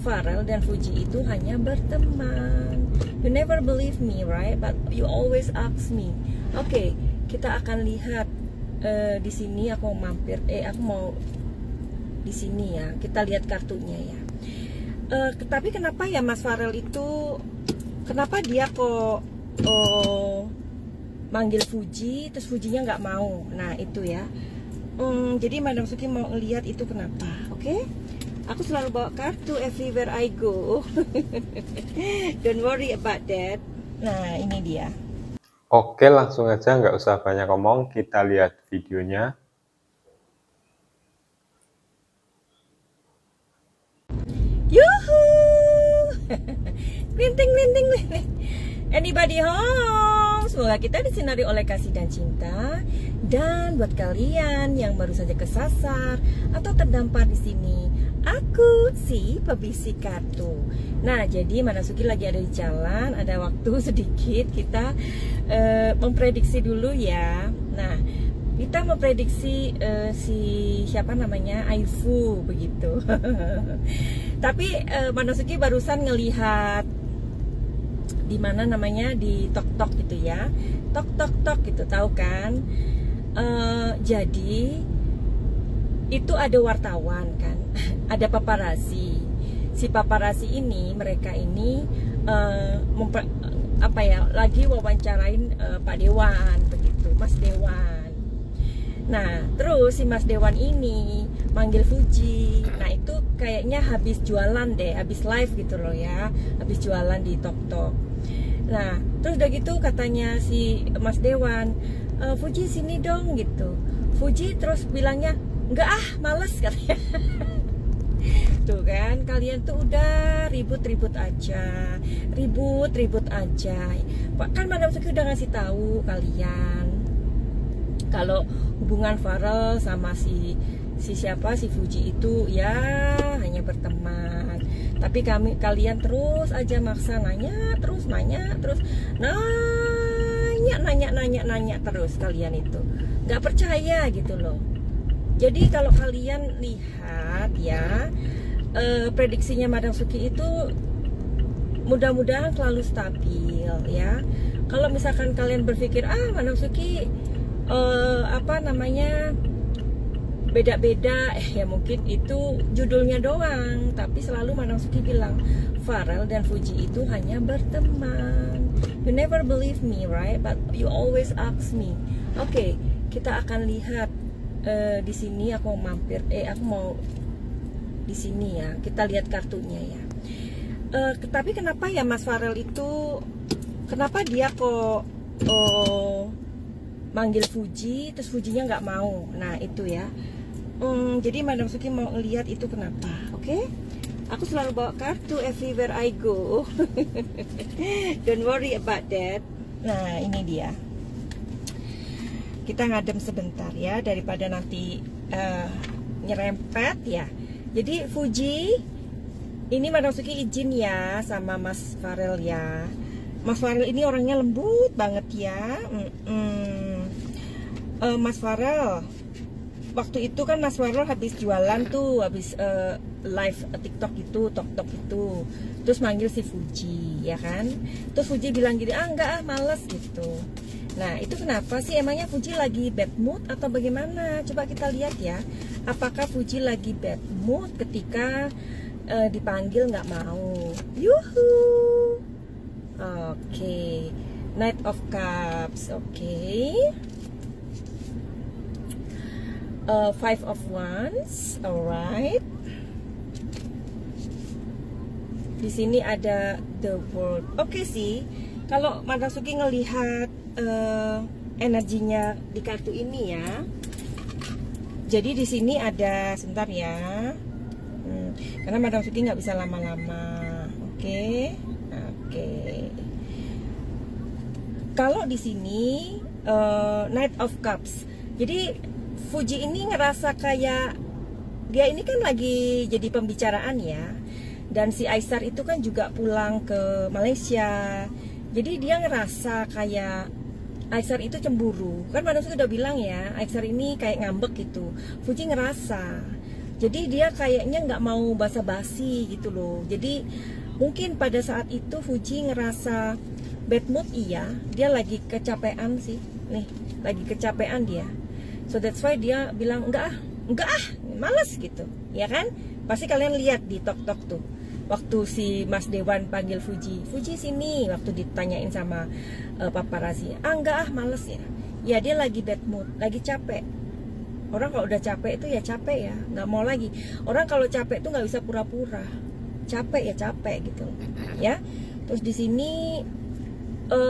Pharrell dan Fuji itu hanya berteman. You never believe me, right? But you always ask me. Oke, kita akan lihat di sini. Aku mau mampir. Aku mau di sini ya. Kita lihat kartunya ya. Tapi kenapa ya Mas Pharrell itu? Kenapa dia kok manggil Fuji, terus Fujinya nggak mau? Nah itu ya. Jadi Madam Suki mau ngelihat itu kenapa? Oke? Aku selalu bawa kartu everywhere I go. Don't worry about that. Nah, ini dia. Oke, langsung aja, nggak usah banyak ngomong. Kita lihat videonya. Yuhu! Linting. Anybody home? Semoga kita disinari oleh kasih dan cinta. Dan buat kalian yang baru saja kesasar atau terdampar di sini, aku si pebisik kartu. Nah, jadi Madam Suki lagi ada di jalan, ada waktu sedikit, kita memprediksi dulu ya. Nah, kita memprediksi si siapa namanya, Aifu begitu. Tapi Madam Suki barusan ngelihat di mana namanya, di tok gitu ya, tok gitu, tahu kan? Jadi itu ada wartawan kan, ada paparazzi. Si paparazzi ini, mereka ini lagi wawancarain Pak Dewan begitu, Mas Dewan. Nah, terus si Mas Dewan ini manggil Fuji. Nah, itu kayaknya habis jualan deh, habis live gitu loh ya, habis jualan di tok. Nah, terus udah gitu katanya si Mas Dewan, Fuji sini dong gitu. Fuji terus bilangnya, enggak males katanya. Tuh kan, kalian tuh udah ribut aja. Kan Madam Suki udah ngasih tahu kalian kalau hubungan Pharrell sama si Fuji itu ya hanya berteman. Tapi kalian terus aja maksa nanya terus, nanya terus. Kalian itu nggak percaya gitu loh. Jadi kalau kalian lihat ya, prediksinya Madam Suki itu mudah-mudahan selalu stabil ya. Kalau misalkan kalian berpikir Madam Suki beda-beda, ya mungkin itu judulnya doang. Tapi selalu Madam Suki bilang Pharrell dan Fuji itu hanya berteman. You never believe me, right? But you always ask me. Oke, kita akan lihat di sini. Aku mau mampir. Aku mau di sini ya. Kita lihat kartunya ya. Tapi kenapa ya Mas Pharrell itu? Kenapa dia kok manggil Fuji, terus Fujinya nggak mau? Nah itu ya. Jadi Madam Suki mau ngelihat itu kenapa. Oke? Aku selalu bawa kartu everywhere I go. Don't worry about that. Nah ini dia. Kita ngadem sebentar ya, daripada nanti nyerempet ya. Jadi Fuji, ini Madam Suki izin ya sama Mas Pharrell ya. Mas Pharrell ini orangnya lembut banget ya. Mas Pharrell, waktu itu kan Mas Pharrell habis jualan tuh, habis live TikTok itu, tok itu, terus manggil si Fuji ya kan. Terus Fuji bilang gini, enggak males gitu. Nah itu kenapa sih? Emangnya Fuji lagi bad mood atau bagaimana? Coba kita lihat ya, apakah Fuji lagi bad mood ketika dipanggil nggak mau. Yuhu. Oke. Knight of Cups. Oke. Five of Wands. Alright. Di sini ada the World. Oke sih. Kalau Madam Suki ngelihat energinya di kartu ini ya. Jadi di sini ada, sebentar ya. Karena Madam Suki nggak bisa lama-lama. Oke. Kalau di sini Knight of Cups. Jadi Fuji ini ngerasa kayak dia ini kan lagi jadi pembicaraan ya. Dan si Aisar itu kan juga pulang ke Malaysia. Jadi dia ngerasa kayak Aisar itu cemburu. Kan Madam Suki udah bilang ya, Aisar ini kayak ngambek gitu. Fuji ngerasa. Jadi dia kayaknya nggak mau basa-basi gitu loh. Jadi mungkin pada saat itu Fuji ngerasa bad mood, iya. Dia lagi kecapean sih. Nih, lagi kecapean dia. So that's why dia bilang enggak ah, males gitu. Ya kan? Pasti kalian lihat di tok-tok tuh. Waktu si Mas Dewan panggil Fuji sini, waktu ditanyain sama paparazzi. Enggak ah, males ya. Ya dia lagi bad mood, lagi capek. Orang kalau udah capek itu ya capek ya, nggak mau lagi. Orang kalau capek itu nggak bisa pura-pura. Capek ya capek gitu, ya. Terus di sini,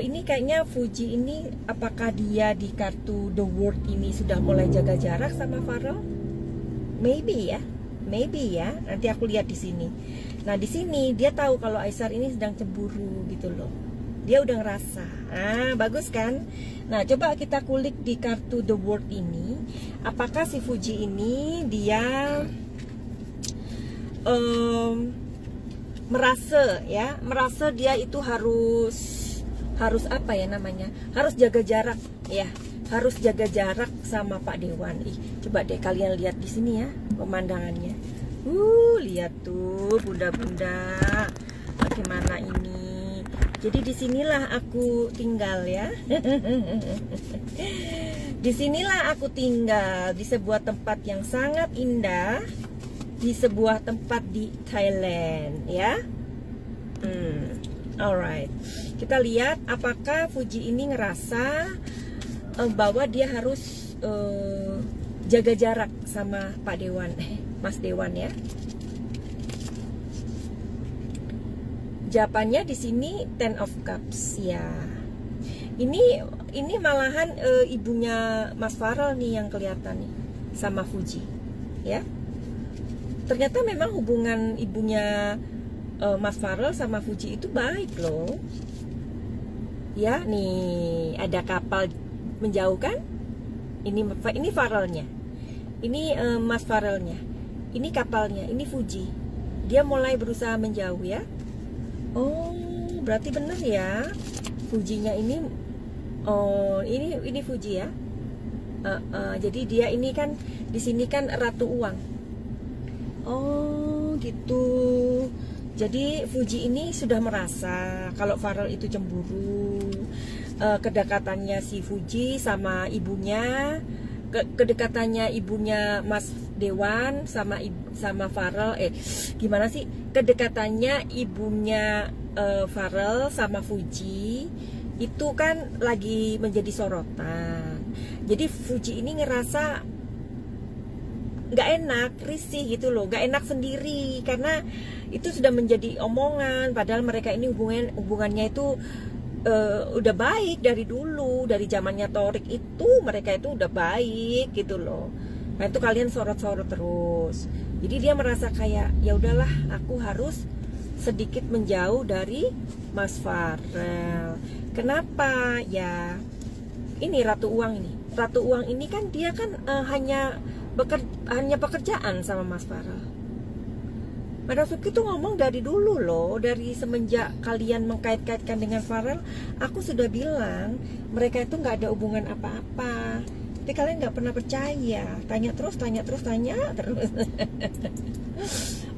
ini kayaknya Fuji ini, apakah dia di kartu The World ini sudah mulai jaga jarak sama Pharrell? Maybe ya. Nanti aku lihat di sini. Nah di sini dia tahu kalau Aishar ini sedang cemburu gitu loh. Dia udah ngerasa. Bagus kan? Nah, coba kita kulik di kartu The World ini. Apakah si Fuji ini dia merasa dia itu harus apa ya namanya? Harus jaga jarak ya. Harus jaga jarak sama Pak Dewan. Coba deh kalian lihat di sini ya pemandangannya. Lihat tuh bunda-bunda. Bagaimana ini? Jadi disinilah aku tinggal ya. Disinilah aku tinggal di sebuah tempat yang sangat indah, di sebuah tempat di Thailand ya. Alright, kita lihat apakah Fuji ini ngerasa bahwa dia harus jaga jarak sama Pak Dewan, Mas Dewan ya. Jawabannya di sini Ten of Cups ya. Ini malahan ibunya Mas Pharrell nih yang kelihatan nih sama Fuji ya. Ternyata memang hubungan ibunya Mas Pharrell sama Fuji itu baik loh. Ya, nih ada kapal menjauh kan? Ini Pharrellnya. Ini Mas Pharrellnya. Ini kapalnya, ini Fuji. Dia mulai berusaha menjauh ya. Oh, berarti benar ya. Fujinya ini, ini Fuji ya. Jadi dia ini kan di sini kan ratu uang. Oh, gitu. Jadi Fuji ini sudah merasa kalau Pharrell itu cemburu. Kedekatannya si Fuji sama ibunya, kedekatannya ibunya Mas Dewan sama Pharrell, gimana sih? Kedekatannya ibunya Pharrell sama Fuji itu kan lagi menjadi sorotan. Jadi Fuji ini ngerasa nggak enak, risih gitu loh, nggak enak sendiri karena itu sudah menjadi omongan. Padahal mereka ini hubungannya itu udah baik dari dulu, dari zamannya Torik itu mereka itu udah baik gitu loh. Nah itu kalian sorot-sorot terus. Jadi dia merasa kayak ya udahlah, aku harus sedikit menjauh dari Mas Pharrell. Kenapa ya? Ini ratu uang ini. Ratu uang ini kan dia kan hanya pekerjaan sama Mas Pharrell. Madam Suki tuh ngomong dari dulu loh, dari semenjak kalian mengkait-kaitkan dengan Pharrell, aku sudah bilang mereka itu nggak ada hubungan apa-apa. Tapi kalian nggak pernah percaya, tanya terus.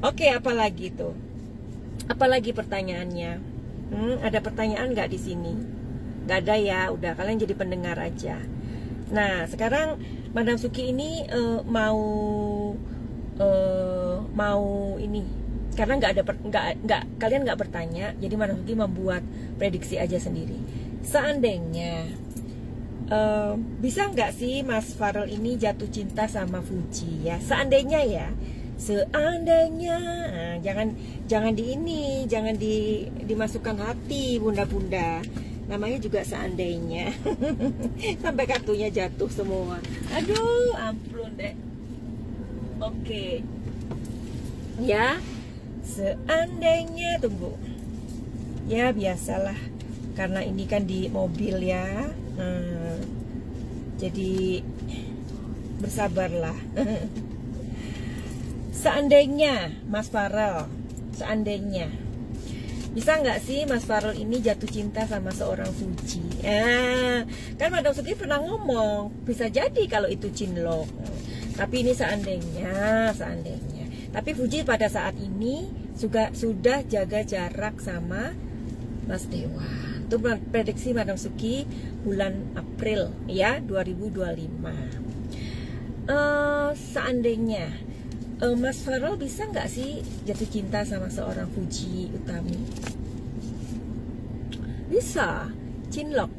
Oke, apalagi tuh? Apalagi pertanyaannya? Ada pertanyaan nggak di sini? Nggak ada ya, udah kalian jadi pendengar aja. Nah, sekarang Madam Suki ini mau ini karena kalian nggak bertanya, jadi Madam Suki membuat prediksi aja sendiri. Seandainya bisa nggak sih Mas Pharrell ini jatuh cinta sama Fuji ya? Seandainya ya, jangan dimasukkan hati bunda-bunda. Namanya juga seandainya. Sampai kartunya jatuh semua. Aduh, ampun deh. Oke. Ya, seandainya, tunggu. Ya, biasalah. Karena ini kan di mobil ya. Jadi bersabarlah. Seandainya Mas Pharrell, seandainya bisa nggak sih Mas Pharrell ini jatuh cinta sama seorang Fuji? Kan Madam Suki pernah ngomong bisa jadi kalau itu cinlok. Tapi ini seandainya. Tapi Fuji pada saat ini juga sudah jaga jarak sama Mas Dewan. Itu prediksi Madam Suki bulan April ya 2025. Seandainya Mas Farel bisa nggak sih jatuh cinta sama seorang Fuji Utami? Bisa, cinlok.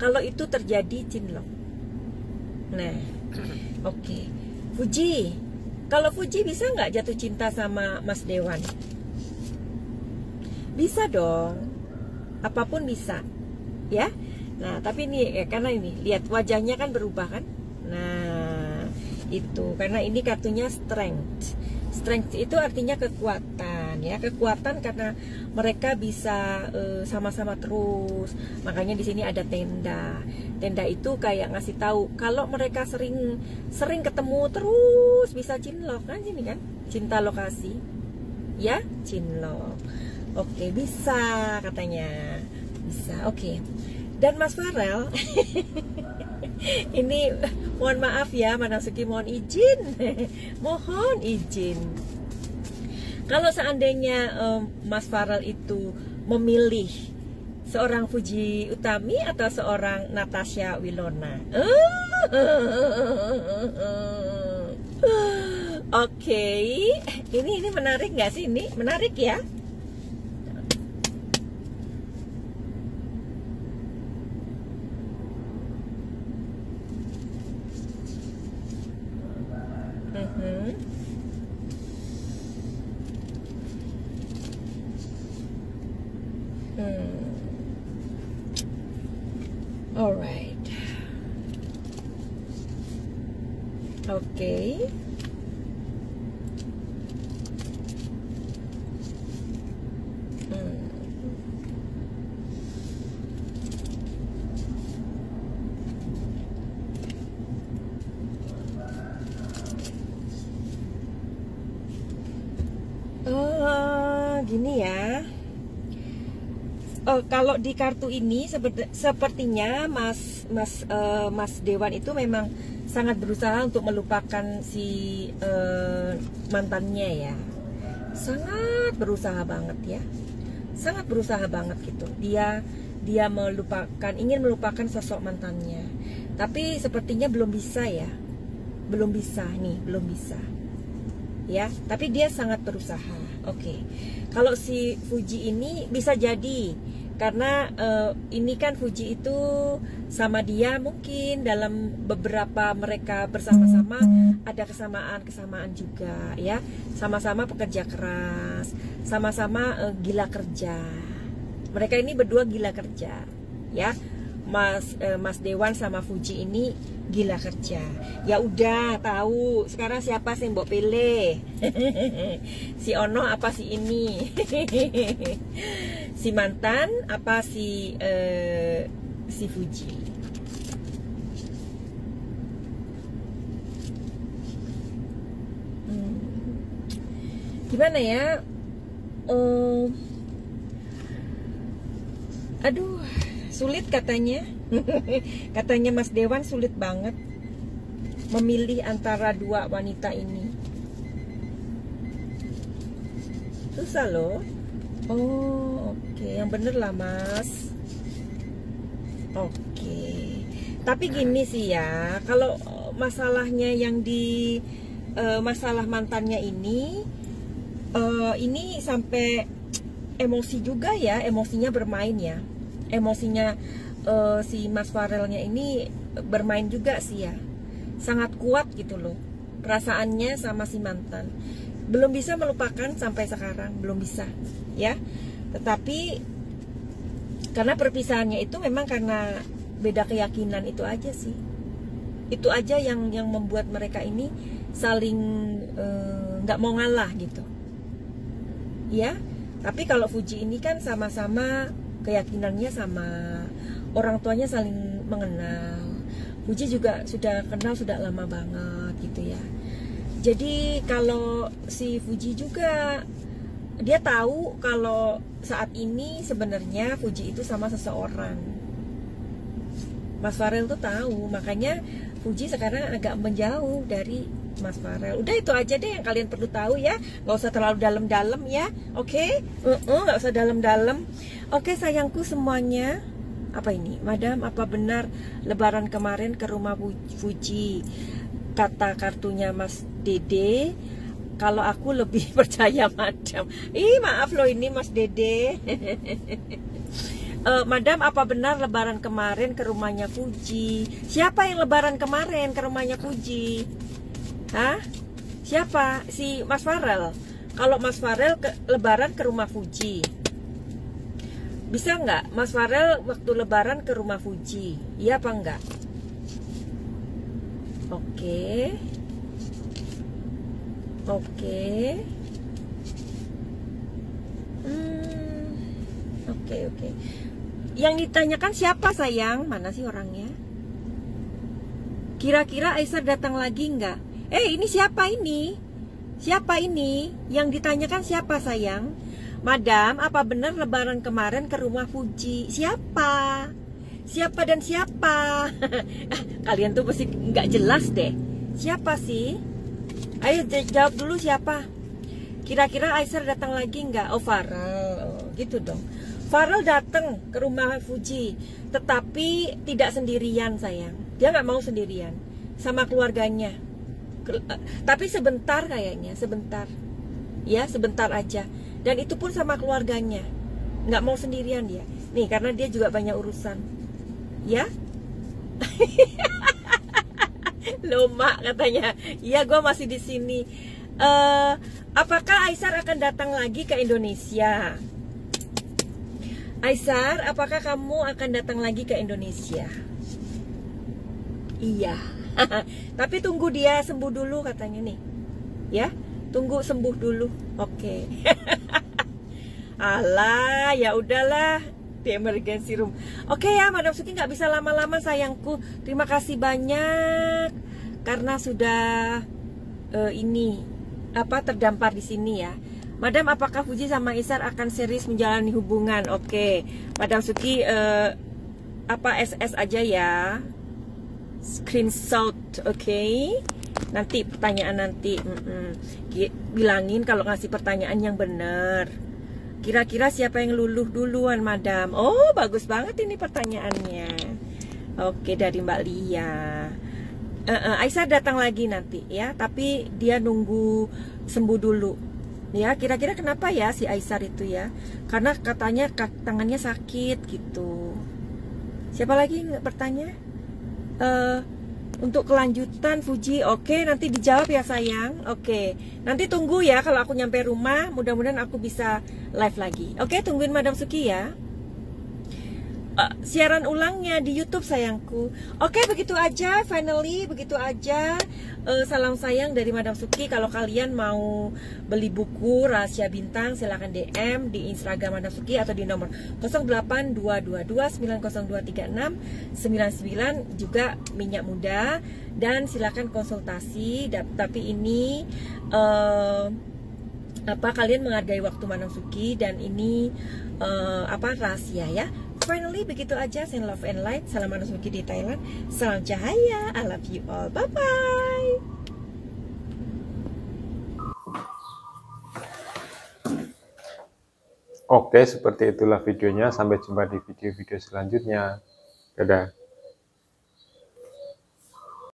Kalau itu terjadi cinlok. Nah, oke. Fuji, kalau Fuji bisa nggak jatuh cinta sama Mas Dewan? Bisa dong, apapun bisa, ya. Nah, tapi ini karena ini lihat wajahnya kan berubah kan? Nah, itu karena ini kartunya strength. Strength itu artinya kekuatan, ya, kekuatan karena mereka bisa sama-sama terus. Makanya di sini ada tenda. Tenda itu kayak ngasih tahu kalau mereka sering ketemu terus bisa cinlok kan, sini kan, cinta lokasi, ya, cinlok. Oke, bisa katanya, bisa. Oke. Dan Mas Farel, ini mohon maaf ya, Madam Suki mohon izin, mohon izin. Kalau seandainya Mas Farel itu memilih seorang Fuji Utami atau seorang Natasha Wilona, oke, ini menarik nggak sih? Ini menarik ya. Alright. Oke. Gini ya. Kalau di kartu ini sepertinya Mas Dewan itu memang sangat berusaha untuk melupakan si mantannya ya. Sangat berusaha banget ya. Sangat berusaha banget gitu. Dia ingin melupakan sosok mantannya. Tapi sepertinya belum bisa ya. Belum bisa. Ya, tapi dia sangat berusaha. Oke. Kalau si Fuji ini bisa jadi karena ini kan Fuji itu sama dia mungkin dalam beberapa mereka bersama-sama ada kesamaan kesamaan juga ya, sama-sama pekerja keras, sama-sama gila kerja. Mereka ini berdua gila kerja ya. Mas Dewan sama Fuji ini gila kerja. Ya udah tahu sekarang siapa sih yang mbok pilih? Si Ono apa si ini? Si mantan apa si Fuji? Gimana ya? Aduh, sulit katanya. Katanya Mas Dewan sulit banget memilih antara dua wanita ini. Susah loh. Oh, oke. Yang bener lah Mas. Oke. Tapi gini sih ya, kalau masalahnya yang di masalah mantannya ini sampai emosi juga ya, emosinya bermain ya. Emosinya si Mas Farelnya ini bermain juga sih ya, sangat kuat gitu loh perasaannya sama si mantan. Belum bisa melupakan sampai sekarang, belum bisa ya. Tetapi karena perpisahannya itu memang karena beda keyakinan, itu aja sih. Itu aja yang membuat mereka ini saling nggak mau ngalah gitu ya. Tapi kalau Fuji ini kan sama-sama keyakinannya sama, orang tuanya saling mengenal. Fuji juga sudah kenal sudah lama banget gitu ya. Jadi kalau si Fuji juga dia tahu kalau saat ini sebenarnya Fuji itu sama seseorang. Mas Farel tuh tahu, makanya Fuji sekarang agak menjauh dari Mas Farel. Udah itu aja deh yang kalian perlu tahu ya. Nggak usah terlalu dalam-dalam ya. Oke? Nggak usah dalam-dalam. Oke sayangku semuanya. Apa ini? Madam, apa benar lebaran kemarin ke rumah Fuji? Kata kartunya Mas Dede. Kalau aku lebih percaya Madam. Maaf loh ini Mas Dede. Madam, apa benar lebaran kemarin ke rumahnya Fuji? Siapa yang lebaran kemarin ke rumahnya Fuji? Hah? Siapa? Si Mas Farel. Kalau Mas Farel lebaran ke rumah Fuji, bisa nggak Mas Farel waktu lebaran ke rumah Fuji? Iya apa enggak? Oke. Oke. Yang ditanyakan siapa sayang? Mana sih orangnya? Kira-kira Aisyah datang lagi nggak? Ini siapa ini? Siapa ini? Yang ditanyakan siapa sayang? Madam, apa benar lebaran kemarin ke rumah Fuji? Siapa? Siapa dan siapa? Kalian tuh pasti nggak jelas deh. Siapa sih? Ayo jawab dulu siapa? Kira-kira Aisyah datang lagi nggak? Oh Farel, gitu dong. Farel datang ke rumah Fuji, tetapi tidak sendirian sayang. Dia nggak mau sendirian, sama keluarganya. Tapi sebentar kayaknya, sebentar. Ya, sebentar aja. Dan itu pun sama keluarganya. Nggak mau sendirian dia. Nih, karena dia juga banyak urusan. Ya? Loh, Mak katanya. Iya, gue masih di sini. Apakah Aisyah akan datang lagi ke Indonesia? Aisyah, apakah kamu akan datang lagi ke Indonesia? Iya. Tapi tunggu dia sembuh dulu katanya nih. Ya, tunggu sembuh dulu. Oke. Alah, ya udahlah. Di emergency room. Oke ya, Madam Suki nggak bisa lama-lama sayangku. Terima kasih banyak karena sudah terdampar di sini ya. Madam, apakah Fuji sama Isar akan serius menjalani hubungan? Oke, Madam Suki SS aja ya, screenshot, oke? Nanti pertanyaan nanti, bilangin kalau ngasih pertanyaan yang benar. Kira-kira siapa yang luluh duluan, Madam? Oh, bagus banget ini pertanyaannya. Oke, dari Mbak Lia. Aisyah datang lagi nanti ya, tapi dia nunggu sembuh dulu. Ya, kira-kira kenapa ya si Aisyah itu ya? Karena katanya tangannya sakit gitu. Siapa lagi bertanya? Untuk kelanjutan Fuji, oke, nanti dijawab ya sayang. Oke, nanti tunggu ya kalau aku nyampe rumah. Mudah-mudahan aku bisa live lagi. Oke, tungguin Madam Suki ya. Siaran ulangnya di YouTube sayangku. Oke, begitu aja. Finally, begitu aja. Salam sayang dari Madam Suki. Kalau kalian mau beli buku Rahasia Bintang, silahkan DM di Instagram Madam Suki atau di nomor 08222902369 juga minyak muda, dan silahkan konsultasi. Tapi ini kalian menghargai waktu Madam Suki, dan ini rahasia ya. Finally, begitu aja. Send love and light. Salam Madam Suki di Thailand. Salam cahaya. I love you all. Bye-bye. Oke, seperti itulah videonya. Sampai jumpa di video-video selanjutnya. Dadah.